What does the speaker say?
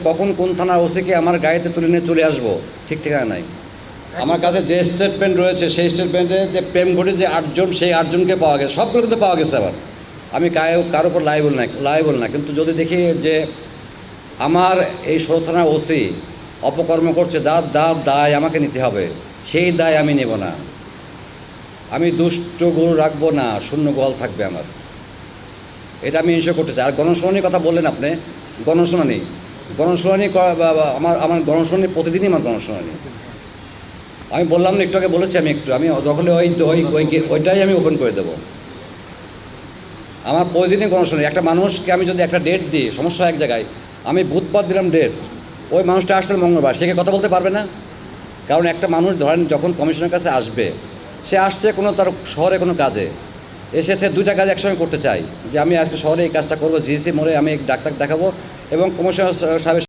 কখন কোন থানার ওসিকে আমার গাড়িতে তুলে নিয়ে চলে আসবো ঠিক ঠিকানা নাই। আমার কাছে যে স্টেটমেন্ট রয়েছে সেই স্টেটমেন্টে যে প্রেম ঘটে যে 8জন সেই 8জনকে পাওয়া গেছে, সবগুলো কিন্তু পাওয়া গেছে। আবার আমি কারোর উপর লাইবল না, কিন্তু যদি দেখি যে আমার এই 16 থানার ওসি অপকর্ম করছে, দায় আমাকে নিতে হবে, সেই দায় আমি নেব না। আমি দুষ্ট গরু রাখবো না, শূন্য গোয়াল থাকবে আমার, এটা আমি ইনশিওর করতে চাই। আর গণশুনানির কথা বললেন আপনি, গণশুনানি আমার গণশুনানি প্রতিদিনই আমার গণশুনানি। আমি বললাম না একটু আগে বলেছি, আমি দখলে ওইটাই আমি ওপেন করে দেবো। আমার প্রতিদিনই গণশুনানি। একটা মানুষকে আমি যদি একটা ডেট দিই, সমস্যা এক জায়গায়, আমি বুধবার দিলাম ডেট, ওই মানুষটা আসলে মঙ্গলবার, সে কি কথা বলতে পারবে না? কারণ একটা মানুষ ধরেন যখন কমিশনের কাছে আসবে, সে আসছে কোনো তার শহরে কোনো কাজে, এসেছে 2টা কাজ একসঙ্গে করতে চাই, যে আমি আজকে শহরে এই কাজটা করবো, জিসি মোড়ে আমি ডাক্তার দেখাবো এবং কমিশনার সাহেবের